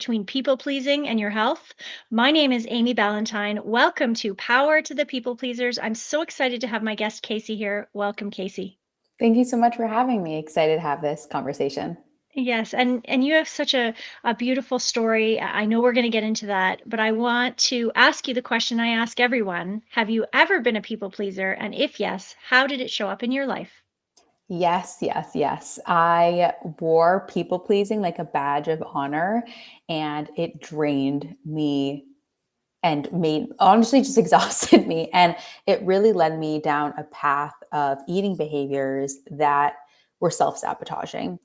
between people pleasing and your health. My name is Amy Ballantyne. Welcome to Power to the People Pleasers. I'm so excited to have my guest Casey here. Welcome, Casey. Thank you so much for having me. Excited to have this conversation. Yes, and you have such a beautiful story. I know we're going to get into that, but I want to ask you the question I ask everyone. Have you ever been a people pleaser? And if yes, how did it show up in your life? Yes, yes, yes. I wore people pleasing like a badge of honor, and it drained me and made honestly just exhausted me. And it really led me down a path of eating behaviors that were self sabotaging.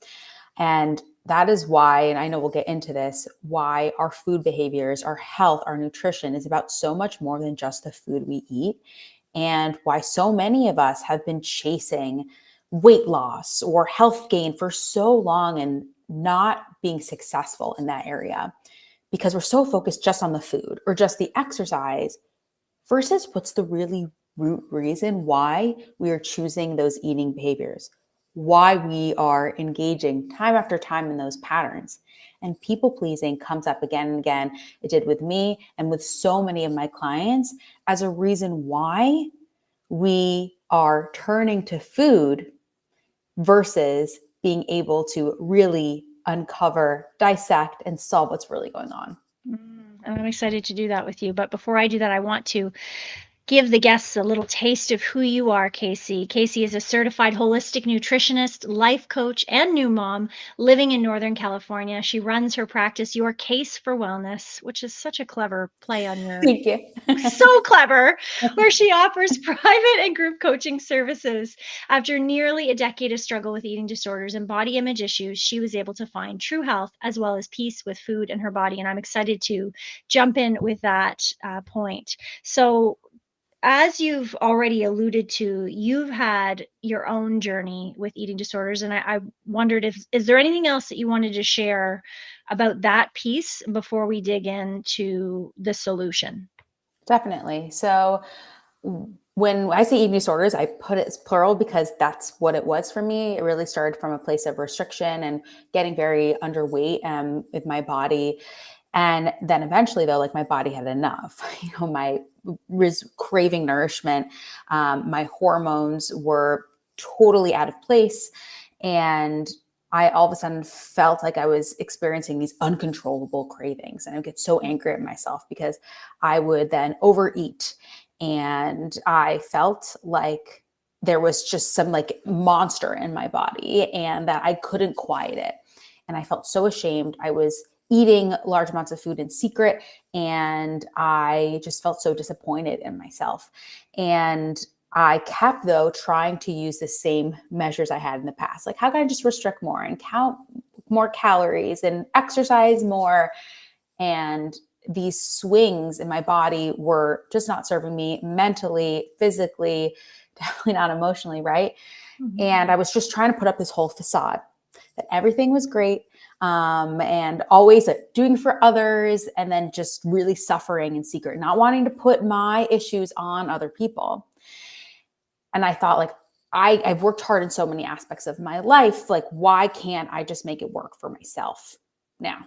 And that is why, and I know we'll get into this, why our food behaviors, our health, our nutrition is about so much more than just the food we eat, and why so many of us have been chasing weight loss or health gain for so long and not being successful in that area because we're so focused just on the food or just the exercise versus what's the really root reason why we are choosing those eating behaviors, why we are engaging time after time in those patterns. And people pleasing comes up again and again. It did with me and with so many of my clients as a reason why we are turning to food versus being able to really uncover, dissect, and solve what's really going on. And I'm excited to do that with you. But before I do that, I want to give the guests a little taste of who you are, Casey. Casey is a certified holistic nutritionist, life coach, and new mom living in Northern California. She runs her practice, Your Case for Wellness, which is such a clever play on your Thank you. so clever, where she offers private and group coaching services. After nearly a decade of struggle with eating disorders and body image issues, she was able to find true health as well as peace with food and her body. And I'm excited to jump in with that point. So, as you've already alluded to, you've had your own journey with eating disorders, and I wondered if is there anything else that you wanted to share about that piece before we dig into the solution? Definitely. So when I say eating disorders, I put it as plural because that's what it was for me. It really started from a place of restriction and getting very underweight with my body. And then eventually, though, like my body had enough. My was craving nourishment. My hormones were totally out of place. And I all of a sudden felt like I was experiencing these uncontrollable cravings. And I would get so angry at myself because I would then overeat. And I felt like there was just some like monster in my body and that I couldn't quiet it. And I felt so ashamed. I was eating large amounts of food in secret, and I just felt so disappointed in myself. And I kept, though, trying to use the same measures I had in the past. Like, how can I just restrict more and count more calories and exercise more? And these swings in my body were just not serving me mentally, physically, definitely not emotionally, right? Mhm. And I was just trying to put up this whole facade that everything was great, and always doing for others, and then just really suffering in secret, not wanting to put my issues on other people. And I thought, like, I've worked hard in so many aspects of my life. Like, why can't I just make it work for myself now?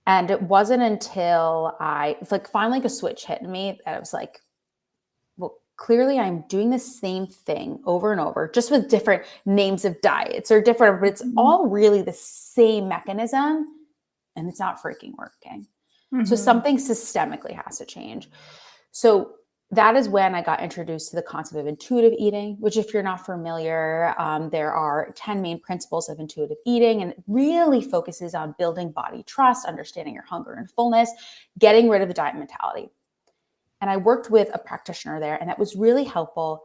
And it wasn't until it's like finally like a switch hit me that I was like, well, clearly I'm doing the same thing over and over, just with different names of diets or different, but it's Mhm. all really the same mechanism and it's not freaking working. So Mhm. something systemically has to change. So that is when I got introduced to the concept of intuitive eating, which, if you're not familiar, there are 10 main principles of intuitive eating, and it really focuses on building body trust, understanding your hunger and fullness, getting rid of the diet mentality. And I worked with a practitioner there, and that was really helpful,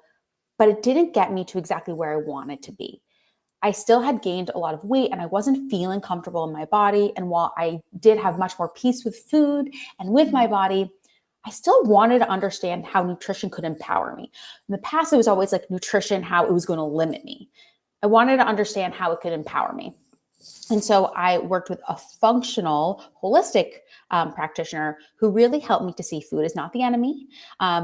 but it didn't get me to exactly where I wanted to be. I still had gained a lot of weight and I wasn't feeling comfortable in my body. And while I did have much more peace with food and with my body, I still wanted to understand how nutrition could empower me. In the past, it was always like nutrition, how it was going to limit me. I wanted to understand how it could empower me. And so I worked with a functional, holistic practitioner who really helped me to see food as not the enemy.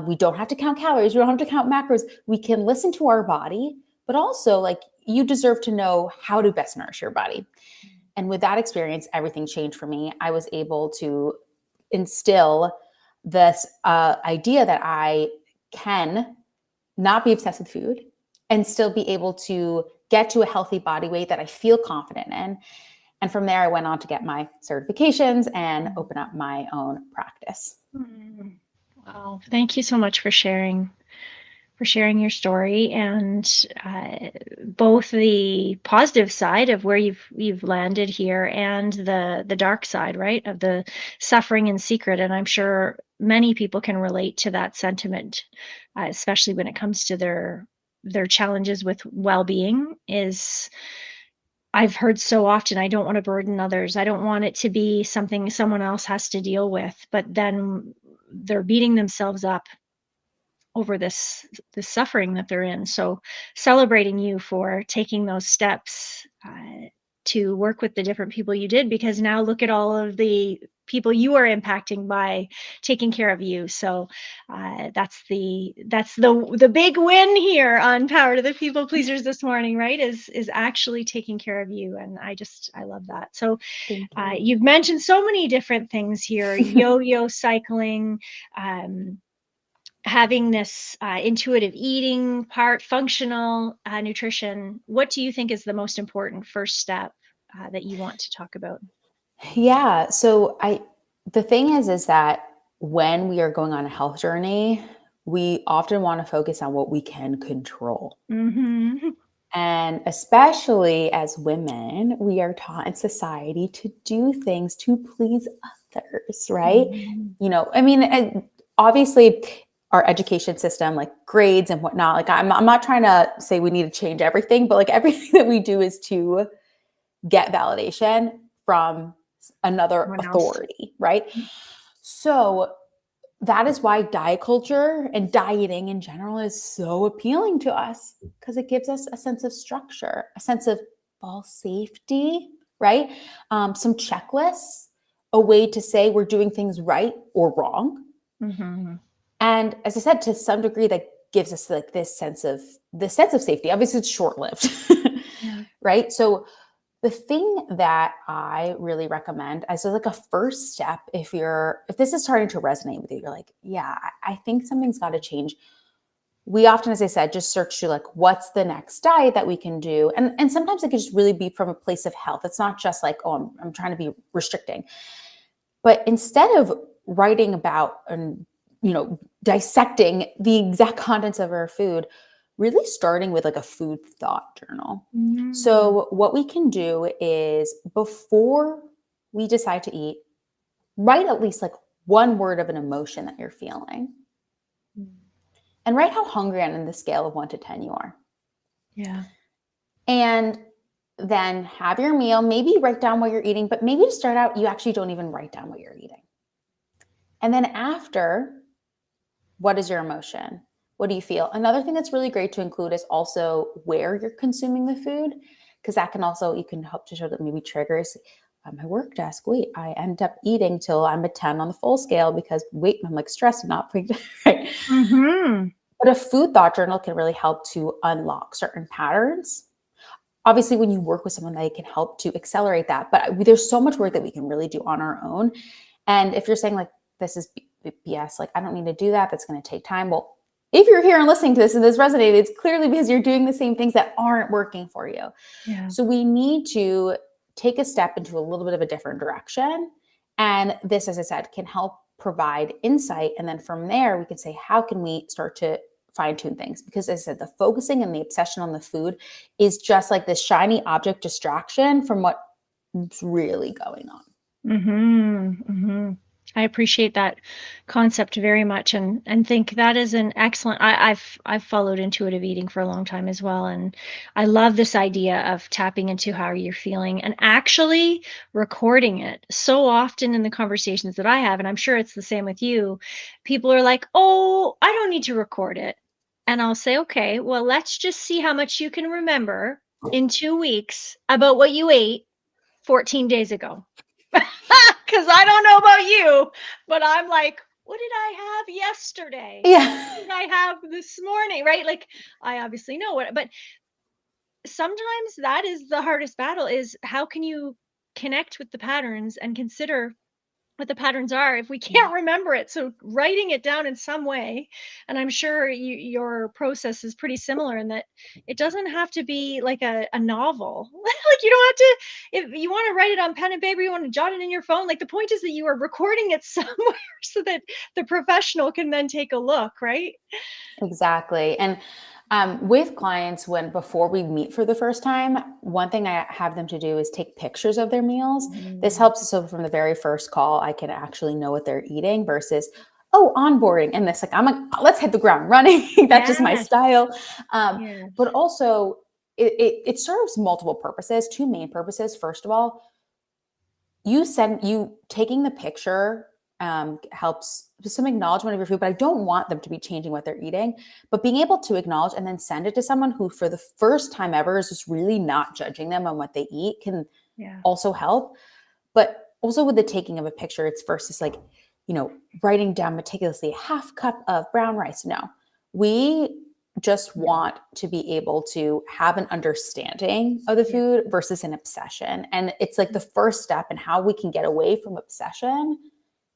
We don't have to count calories. We don't have to count macros. We can listen to our body, but also like you deserve to know how to best nourish your body. And with that experience, everything changed for me. I was able to instill this idea that I can not be obsessed with food and still be able to get to a healthy body weight that I feel confident in. And from there, I went on to get my certifications and open up my own practice. Wow. Thank you so much for sharing your story, and both the positive side of where you've landed here and the dark side, right, of the suffering in secret. And I'm sure many people can relate to that sentiment, especially when it comes to their challenges with well-being. Is I've heard so often, I don't want to burden others. I don't want it to be something someone else has to deal with. But then they're beating themselves up over this suffering that they're in. So celebrating you for taking those steps to work with the different people you did, because now look at all of the people you are impacting by taking care of you. So that's the big win here on Power to the People Pleasers this morning, right? Is actually taking care of you, and I love that. So Thank you. you've mentioned so many different things here: yo-yo cycling, having this intuitive eating part, functional nutrition. What do you think is the most important first step that you want to talk about? Yeah. So the thing is that when we are going on a health journey, we often want to focus on what we can control. Mm-hmm. And especially as women, we are taught in society to do things to please others, right? Mm-hmm. You know, I mean, obviously, our education system, like grades and whatnot, like I'm not trying to say we need to change everything, but like everything that we do is to get validation from another Someone else. authority, right? So that is why diet culture and dieting in general is so appealing to us, because it gives us a sense of structure, a sense of false safety, right? Some checklists, a way to say we're doing things right or wrong. Mm-hmm. And as I said, to some degree, that gives us like this sense of safety. Obviously, it's short-lived, Yeah. right? So the thing that I really recommend as like a first step, if this is starting to resonate with you, you're like, yeah, I think something's got to change. We often, as I said, just search to like, what's the next diet that we can do? And sometimes it can just really be from a place of health. It's not just like, oh, I'm trying to be restricting. But instead of writing about and, dissecting the exact contents of our food, really starting with like a food thought journal. Mm-hmm. So what we can do is, before we decide to eat, write at least like one word of an emotion that you're feeling, and write how hungry on the scale of 1 to 10 you are. Yeah. And then have your meal, maybe write down what you're eating, but maybe to start out, you actually don't even write down what you're eating. And then after, what is your emotion? What do you feel? Another thing that's really great to include is also where you're consuming the food, because that can also, you can help to show that maybe triggers. At my work desk, wait, I end up eating till I'm a 10 on the full scale because wait, I'm like stressed and not putting right. Mm-hmm. But a food thought journal can really help to unlock certain patterns. Obviously, when you work with someone, they can help to accelerate that. But there's so much work that we can really do on our own. And if you're saying like, this is BS, like I don't need to do that, that's going to take time. Well, if you're here and listening to this and this resonated, it's clearly because you're doing the same things that aren't working for you. Yeah. So we need to take a step into a little bit of a different direction. And this, as I said, can help provide insight. And then from there, we can say, how can we start to fine tune things? Because as I said, the focusing and the obsession on the food is just like this shiny object distraction from what's really going on. Mm-hmm. Mm-hmm. I appreciate that concept very much, and think that is an excellent. I've followed intuitive eating for a long time as well, and I love this idea of tapping into how you're feeling and actually recording it. So often in the conversations that I have, and I'm sure it's the same with you, people are like, "Oh, I don't need to record it," and I'll say, "Okay, well, let's just see how much you can remember in 2 weeks about what you ate 14 days ago." Because I don't know about you, but I'm like, what did I have yesterday? Yeah. What did I have this morning? Right? Like, I obviously know what, but sometimes that is the hardest battle, is how can you connect with the patterns and consider what the patterns are if we can't remember it. So writing it down in some way, and I'm sure your process is pretty similar in that it doesn't have to be like a novel. Like you don't have to, if you want to write it on pen and paper, you want to jot it in your phone. Like the point is that you are recording it somewhere so that the professional can then take a look, right? Exactly. And with clients, before we meet for the first time, one thing I have them to do is take pictures of their meals. This Mm, helps. So from the very first call, I can actually know what they're eating versus, oh, onboarding. And this, like, I'm like, let's hit the ground running. That's just my yes. style. But Yes. also, it serves multiple purposes, two main purposes. First of all, you taking the picture helps with some acknowledgement of your food, but I don't want them to be changing what they're eating. But being able to acknowledge and then send it to someone who, for the first time ever, is just really not judging them on what they eat can Yeah. also help. But also with the taking of a picture, it's versus like, writing down meticulously a half cup of brown rice. No, we just Yeah. want to be able to have an understanding of the Yeah. food versus an obsession. And it's like the first step in how we can get away from obsession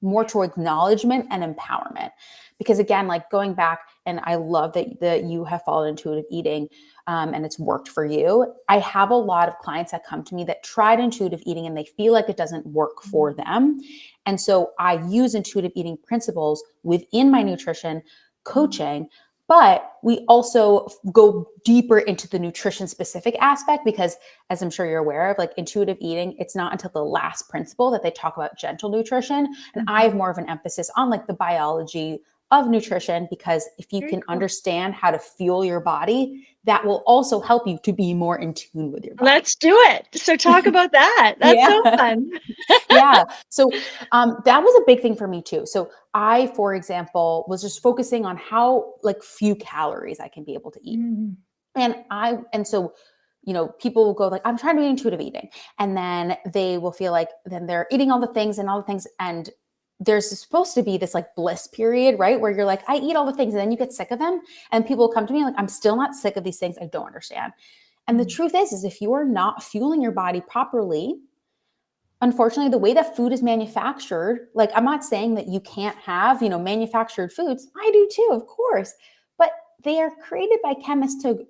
more to acknowledgement and empowerment. Because again, like going back, and I love that you have followed intuitive eating and it's worked for you. I have a lot of clients that come to me that tried intuitive eating and they feel like it doesn't work for them. And so I use intuitive eating principles within my nutrition coaching, but we also go deeper into the nutrition specific aspect because, as I'm sure you're aware of, like intuitive eating, it's not until the last principle that they talk about gentle nutrition. And I have more of an emphasis on like the biology of nutrition, because if you Very can cool. understand how to fuel your body, that will also help you to be more in tune with your body. Let's do it. So talk about that. That's Yeah. so fun. Yeah. So that was a big thing for me too. So I, for example, was just focusing on how like few calories I can be able to eat. Mm, And so, people will go like, I'm trying to be intuitive eating. And then they will feel like then they're eating all the things and all the things. And there's supposed to be this like bliss period, right? Where you're like, I eat all the things and then you get sick of them. And people will come to me like, I'm still not sick of these things. I don't understand. And the mm, truth is if you are not fueling your body properly, unfortunately, the way that food is manufactured, like I'm not saying that you can't have, manufactured foods. I do too, of course. But they are created by chemists to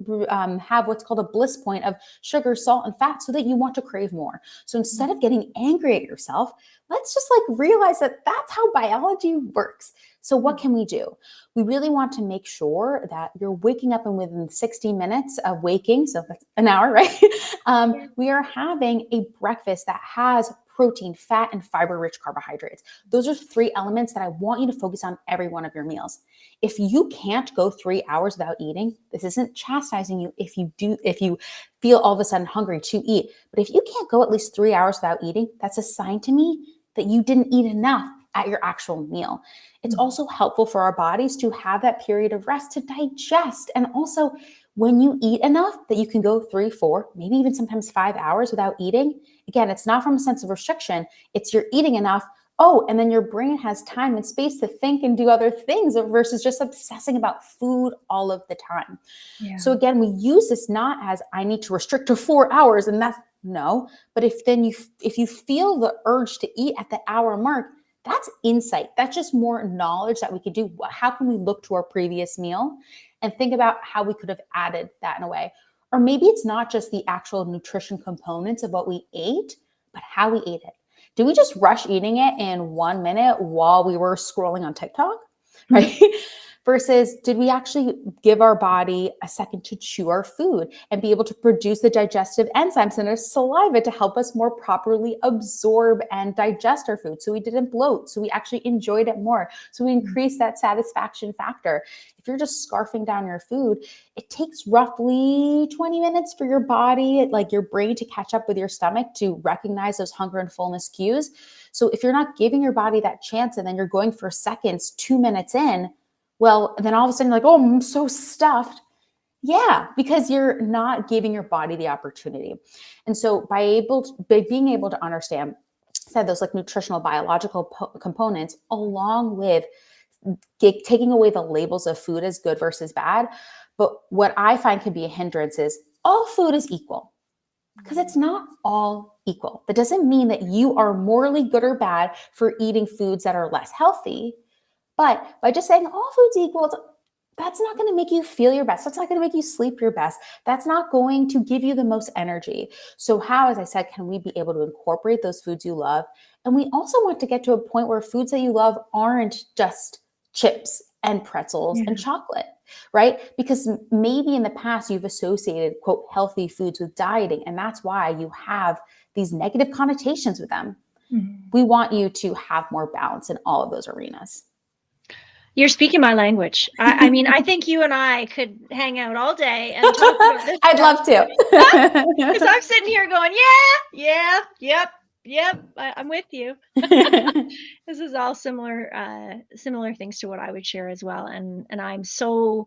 have what's called a bliss point of sugar, salt, and fat so that you want to crave more. So instead of getting angry at yourself, let's just like realize that that's how biology works. So what can we do? We really want to make sure that you're waking up and within 60 minutes of waking, so that's an hour, right? yeah. We are having a breakfast that has protein, fat, and fiber-rich carbohydrates. Those are three elements that I want you to focus on every one of your meals. If you can't go 3 hours without eating, this isn't chastising you if you feel all of a sudden hungry to eat. But if you can't go at least 3 hours without eating, that's a sign to me that you didn't eat enough at your actual meal. It's Mm, also helpful for our bodies to have that period of rest to digest. And also, when you eat enough that you can go 3, 4, maybe even sometimes 5 hours without eating, again, it's not from a sense of restriction. It's you're eating enough. Oh, and then your brain has time and space to think and do other things versus just obsessing about food all of the time. yeah. So again, we use this not as I need to restrict to 4 hours and that's no, but if you feel the urge to eat at the hour mark, that's insight. That's just more knowledge that we could do. How can we look to our previous meal and think about how we could have added that in a way? Or maybe it's not just the actual nutrition components of what we ate, but how we ate it. Did we just rush eating it in 1 minute while we were scrolling on TikTok? Right? Versus did we actually give our body a second to chew our food and be able to produce the digestive enzymes in our saliva to help us more properly absorb and digest our food so we didn't bloat, so we actually enjoyed it more, so we increased that satisfaction factor. If you're just scarfing down your food, it takes roughly 20 minutes for your body, like your brain, to catch up with your stomach to recognize those hunger and fullness cues. So if you're not giving your body that chance and then you're going for seconds, 2 minutes in, well, then all of a sudden you're like, oh, I'm so stuffed. Yeah, because you're not giving your body the opportunity. And so by being able to understand those like nutritional biological components along with taking away the labels of food as good versus bad. But what I find can be a hindrance is all food is equal, because it's not all equal. That doesn't mean that you are morally good or bad for eating foods that are less healthy. But by just saying all foods equal, that's not going to make you feel your best. That's not going to make you sleep your best. That's not going to give you the most energy. So how, as I said, can we be able to incorporate those foods you love? And we also want to get to a point where foods that you love aren't just chips and pretzels and chocolate, right? Because maybe in the past you've associated, quote, healthy foods with dieting, and that's why you have these negative connotations with them. We want you to have more balance in all of those arenas. You're speaking my language. I mean, I think you and I could hang out all day and talk about this. I'd love to. Because I'm sitting here going, yep, I'm with you. This is all similar things to what I would share as well. And I'm so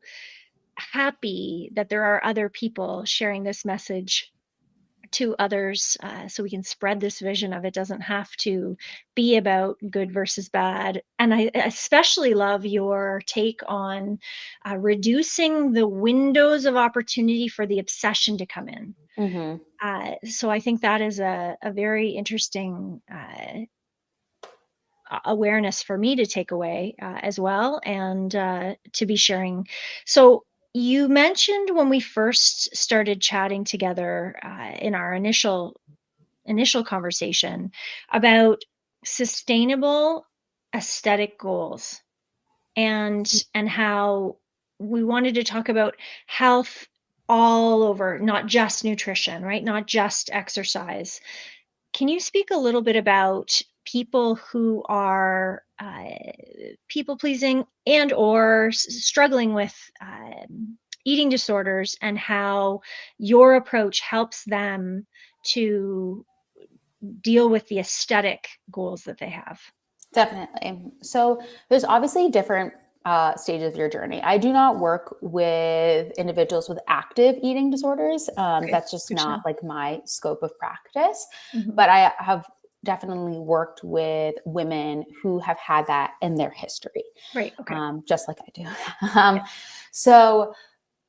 happy that there are other people sharing this message to others, so we can spread this vision of it doesn't have to be about good versus bad. And I especially love your take on reducing the windows of opportunity for the obsession to come in. So I think that is a very interesting awareness for me to take away as well, and to be sharing. So you mentioned when we first started chatting together in our initial conversation about sustainable aesthetic goals, and how we wanted to talk about health all over, not just nutrition, right? Not just exercise. Can you speak a little bit about people who are people pleasing and or struggling with eating disorders, and how your approach helps them to deal with the aesthetic goals that they have? Definitely. So there's obviously different stages of your journey. I do not work with individuals with active eating disorders. That's just not like my scope of practice. But I have definitely worked with women who have had that in their history. Right. Okay. Just like I do. So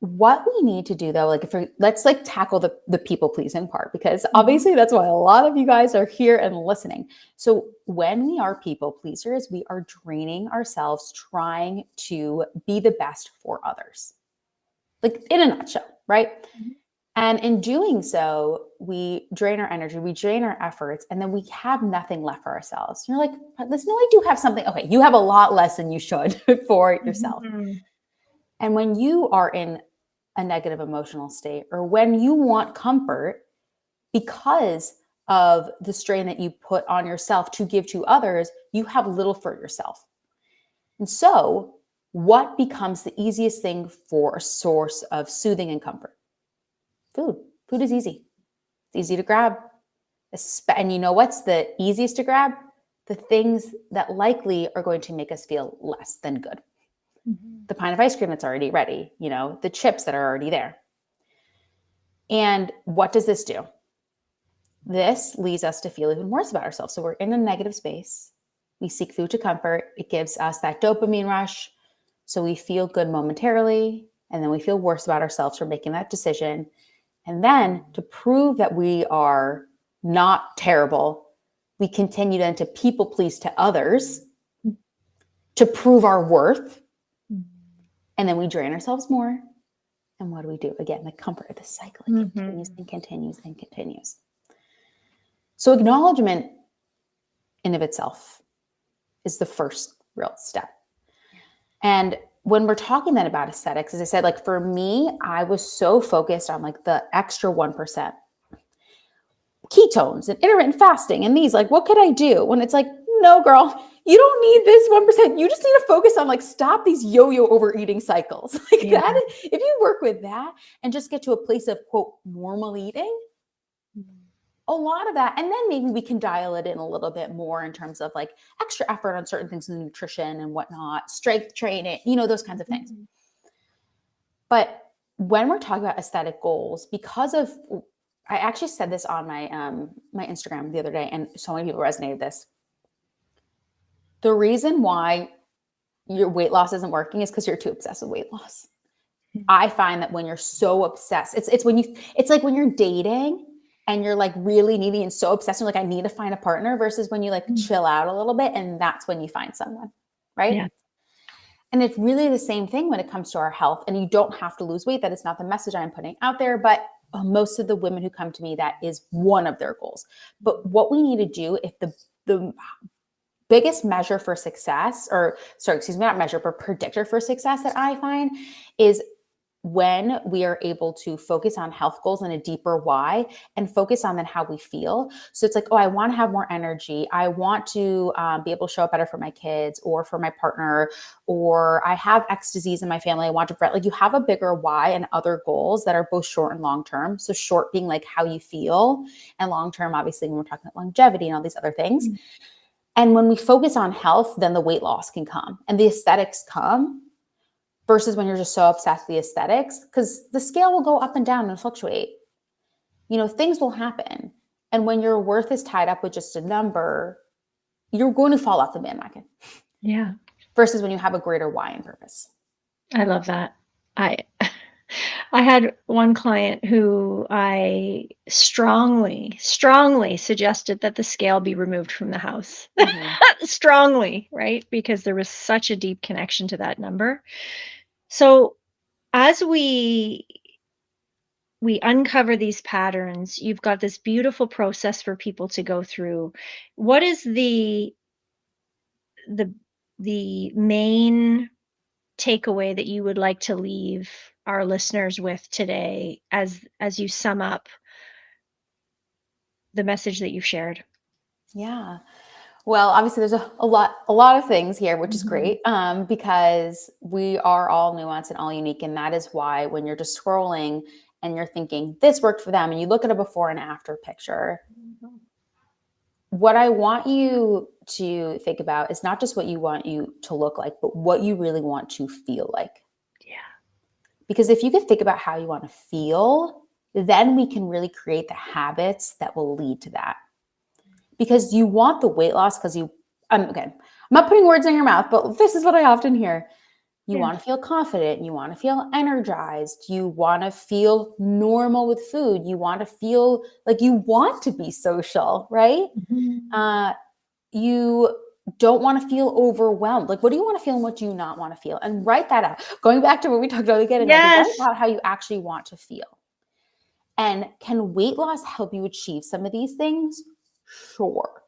what we need to do though, let's tackle the people pleasing part, because obviously that's why a lot of you guys are here and listening. So when we are people pleasers, we are draining ourselves trying to be the best for others, like in a nutshell, right? And in doing so, we drain our energy, we drain our efforts, and then we have nothing left for ourselves. You're like, listen, I do have something. Okay, you have a lot less than you should for yourself. And when you are in a negative emotional state, or when you want comfort because of the strain that you put on yourself to give to others, you have little for yourself. And so what becomes the easiest thing for a source of soothing and comfort? Food. Food is easy. It's easy to grab. And you know what's the easiest to grab? The things that likely are going to make us feel less than good. The pint of ice cream that's already ready, the chips that are already there. And what does this do? This leads us to feel even worse about ourselves. So we're in a negative space. We seek food to comfort. It gives us that dopamine rush. So we feel good momentarily, and then we feel worse about ourselves for making that decision. And then to prove that we are not terrible, we continue then to people please to others to prove our worth. And then we drain ourselves more. And what do we do? Again, the comfort of the cycle continues and continues and continues. So acknowledgement in of itself is the first real step. And when we're talking then about aesthetics, as I said, like for me, I was so focused on like the extra 1%. Ketones and intermittent fasting and these, like, what could I do? When it's like, no, girl, you don't need this 1%. You just need to focus on like, stop these yo-yo overeating cycles. Like that, if you work with that and just get to a place of quote, normal eating, a lot of that. And then maybe we can dial it in a little bit more in terms of like extra effort on certain things in nutrition and whatnot, strength training, those kinds of things. But when we're talking about aesthetic goals, because of, I actually said this on my my Instagram the other day, and so many people resonated with this. The reason why your weight loss isn't working is because you're too obsessed with weight loss. I find that when you're so obsessed, it's like when you're dating and you're like really needy and so obsessed and like, I need to find a partner, versus when you like chill out a little bit and that's when you find someone, right? Yeah. And it's really the same thing when it comes to our health. And you don't have to lose weight. That is not the message I'm putting out there. But most of the women who come to me, that is one of their goals. But what we need to do, if the biggest measure for success, or sorry, excuse me, not measure, but predictor for success that I find is when we are able to focus on health goals in a deeper why and focus on then how we feel. So it's like, oh, I want to have more energy. I want to be able to show up better for my kids or for my partner, or I have X disease in my family. I want to prevent, like you have a bigger why and other goals that are both short and long-term. So short being like how you feel, and long-term, obviously, when we're talking about longevity and all these other things. And when we focus on health, then the weight loss can come and the aesthetics come, versus when you're just so obsessed with the aesthetics, because the scale will go up and down and fluctuate. Things will happen. And when your worth is tied up with just a number, you're going to fall off the bandwagon. Yeah. Versus when you have a greater why and purpose. I love that. I had one client who I strongly suggested that the scale be removed from the house. Strongly, right? Because there was such a deep connection to that number. So as we uncover these patterns, you've got this beautiful process for people to go through. What is the main takeaway that you would like to leave our listeners with today as you sum up the message that you've shared? Yeah. Well, obviously there's a lot of things here, which is Mhm. great, because we are all nuanced and all unique. And that is why when you're just scrolling and you're thinking this worked for them and you look at a before and after picture, what I want you to think about is not just what you want you to look like, but what you really want to feel like. Yeah. Because if you can think about how you want to feel, then we can really create the habits that will lead to that. Because you want the weight loss because again, I'm not putting words in your mouth, but this is what I often hear. You Yes. want to feel confident. You want to feel energized. You want to feel normal with food. You want to feel like you want to be social, right? Mhm. You don't want to feel overwhelmed. Like, what do you want to feel and what do you not want to feel? And write that out. Going back to what we talked about again, like write Yes. out how you actually want to feel. And can weight loss help you achieve some of these things? Sure.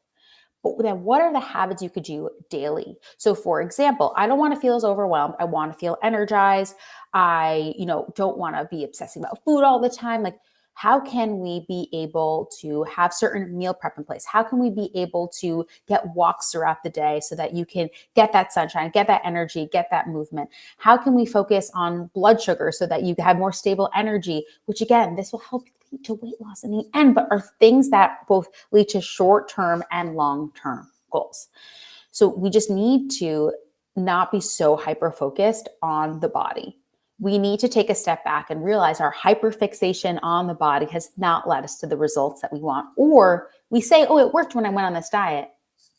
But then what are the habits you could do daily? So for example, I don't want to feel as overwhelmed. I want to feel energized. I, don't want to be obsessing about food all the time. Like, how can we be able to have certain meal prep in place? How can we be able to get walks throughout the day so that you can get that sunshine, get that energy, get that movement? How can we focus on blood sugar so that you have more stable energy, which again, this will help lead to weight loss in the end, but are things that both lead to short-term and long-term goals. So we just need to not be so hyper-focused on the body. We need to take a step back and realize our hyperfixation on the body has not led us to the results that we want. Or we say, oh, it worked when I went on this diet.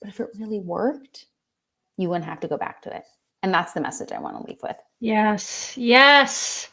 But if it really worked, you wouldn't have to go back to it. And that's the message I want to leave with. Yes. Yes.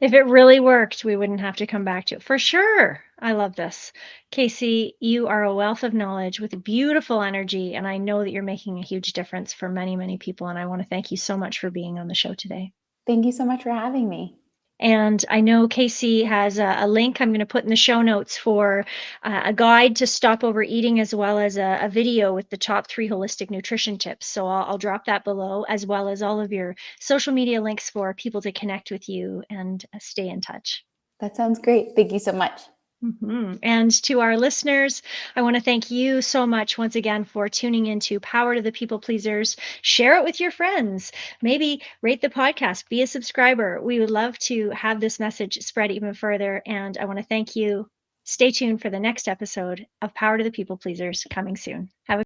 If it really worked, we wouldn't have to come back to it. For sure. I love this. Casey, you are a wealth of knowledge with beautiful energy, and I know that you're making a huge difference for many, many people. And I want to thank you so much for being on the show today. Thank you so much for having me. And I know Casey has a link I'm going to put in the show notes for a guide to stop overeating, as well as a video with the top 3 holistic nutrition tips. So I'll drop that below, as well as all of your social media links for people to connect with you and stay in touch. That sounds great. Thank you so much. And to our listeners, I want to thank you so much once again for tuning into Power to the People Pleasers. Share it with your friends. Maybe rate the podcast, be a subscriber. We would love to have this message spread even further. And I want to thank you. Stay tuned for the next episode of Power to the People Pleasers coming soon. Have a